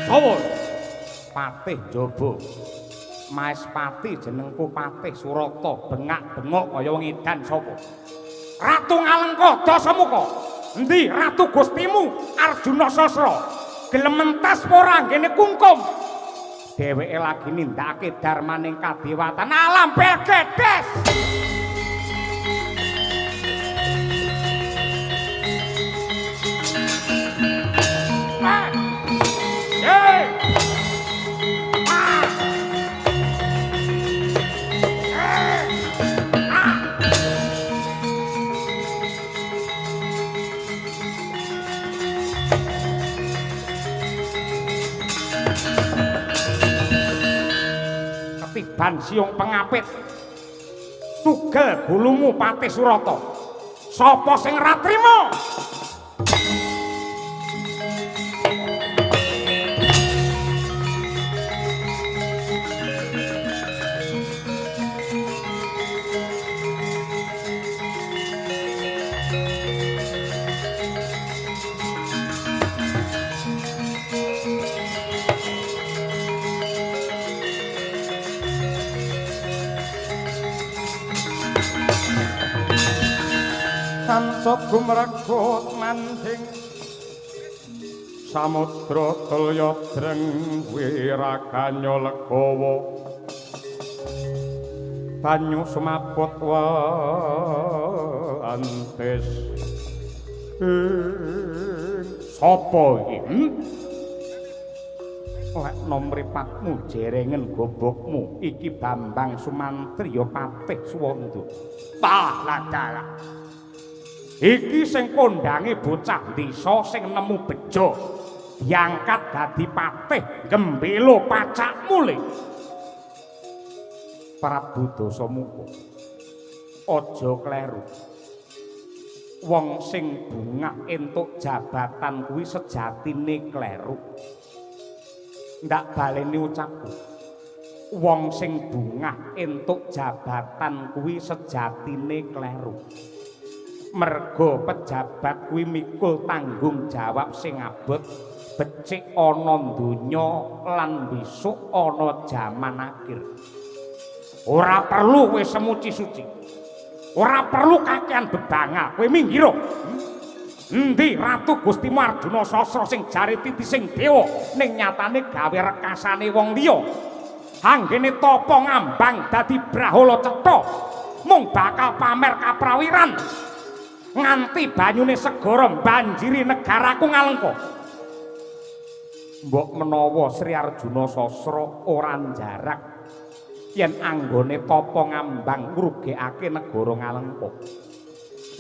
Sawa? Patih Jaba. Maespati jenengku Patih Surata, bengak-bengok kaya wong edan sapa? Ratu Ngalengka Dasamuka. Endi ratu Gustimu Arjuna Sasra? Gelem mentas ora nggene kungkum. Dheweke lagi nindakake darmaning kadewatan alam Belgedes. Ketiban siung pengapit tugel gulumu Patih Surata. Sapa sing ora trima? Sansot gumregut mancing samudra tulya dreng wiraganya legawa banyu sumaput antes sapa iki lek nomripatmu jerengen gobokmu iki Bambang Sumantriya Patih Suwanda. Pahladah iki sing kondange bocah desa sing nemu bejo diangkat dadi patih gembelo pacak mule. Prabu Dasamuka aja kleru. Wong sing bungah entuk jabatan kuwi sejatine kleru. Ndak baleni ucapku. Wong sing bungah entuk jabatan kuwi sejatine kleru. Merga pejabat kuwi mikul tanggung jawab sing abot becik ana donya lan besok ana jaman akhir. Ora perlu kowe semuci-suci. Ora perlu kakean bebangal. Kowe minggir. Endi Ratu Gustimu Arjuna Sasra sing jare titising dewa ning nyatane gawe rekasane wong liya. Anggene tapa ngambang dadi Brahala Cetha mung bakal pamer kaprawiran. Nganti banyune segara banjiri negaraku Ngalengka. Mbok menawa Sri Arjuna Sasra ora jarak yen anggone tapa ngambang ngrugekake negara Ngalengka.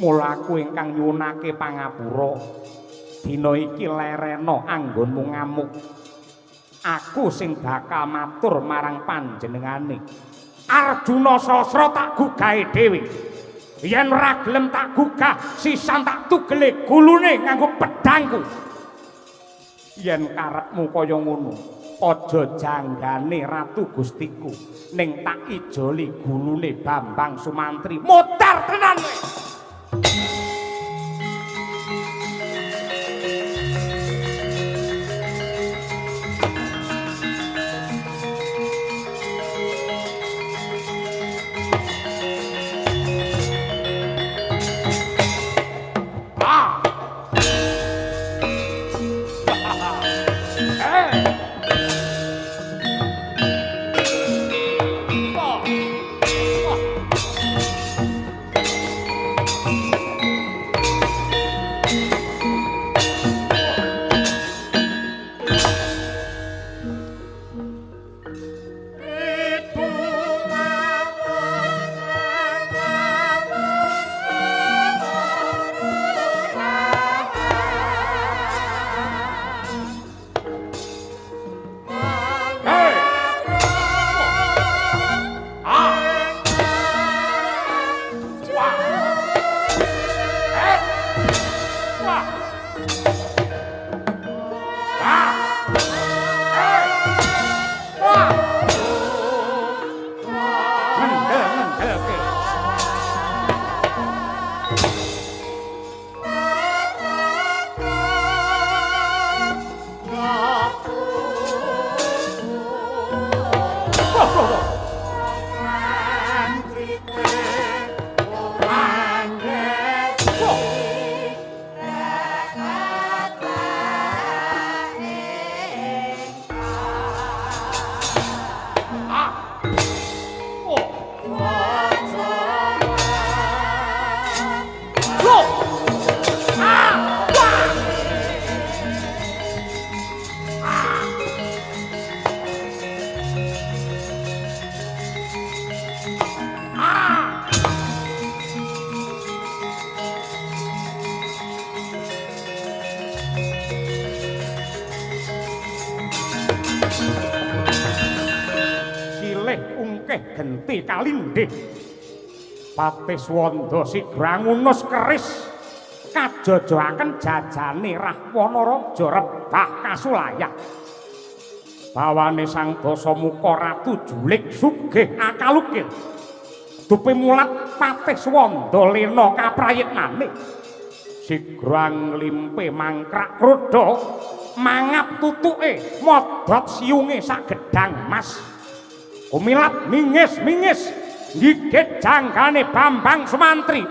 Mula aku ingkang nyuwunake pangapura dina iki lerena anggonmu ngamuk. Aku sing bakal matur marang panjenengane. Arjuna Sasra tak gugahe dhewe. Yen ora gelem tak gugah, sisan tak tugele gulune nganggo pedangku. Yen karepmu kaya ngono, aja janggane Ratu Gustiku, ning tak ijoli gulune Bambang Sumantri. Modar tenan kowe. singkeh genti kalindih Patiswanda Sigrangunus keris kajojoaken jajane Rahwana Raja rebah kasulayah bawane Sang Dasamuka Ratu Julik sugih akalukil dupe mulat Patiswanda lena kaprayitnane sigrang limpe mangkrak krodha mangap tutuke modot siunge sak gedang mas kumilat mingis-mingis gigit janggane Bambang Sumantri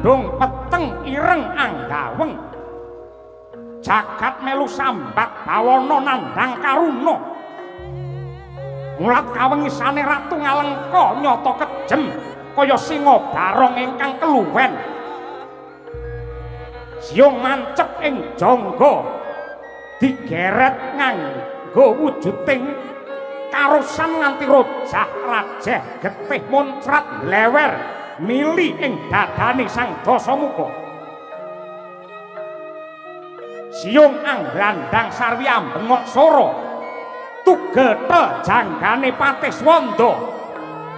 mendung peteng ireng anggaweng jagat melu sambat bawana nandhang karuna mulat kawengisane Ratu Ngalengka nyata kejem kaya singa barong ingkang keluwen siung mancep ing jangga digeret nganggo wujuding karusan nganti rojah rajeh getih muncrat lewer mili ing dadane Sang Dasamuka siung angglandang sarwi ambengok sora tugetel janggane Patiswanda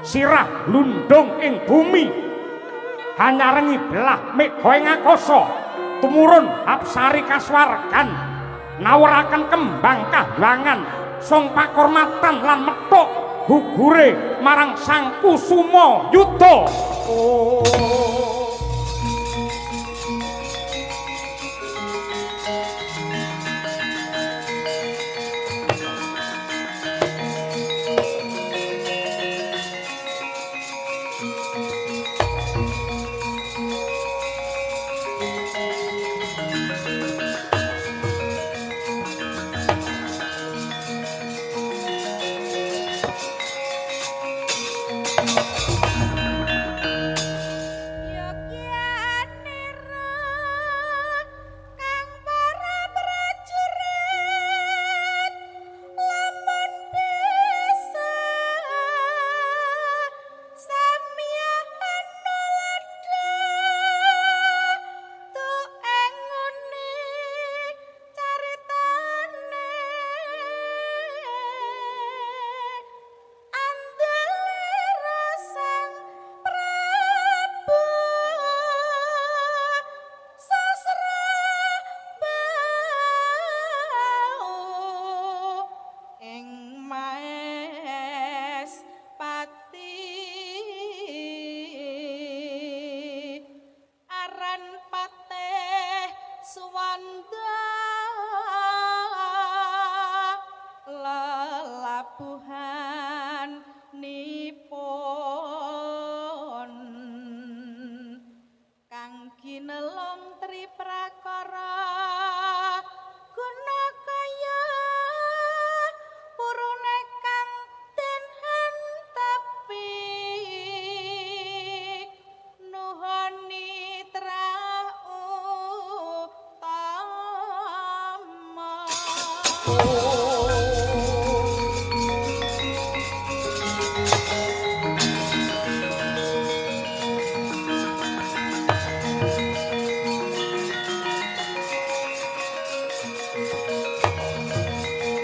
sirah glundung ing bumi hanyarengi belah mega ing akasa tumurun apsari kaswargan nawuraken kembang kahwangan song pakurmatan lan methuk gugure marang Sang Kusuma Yuda Oh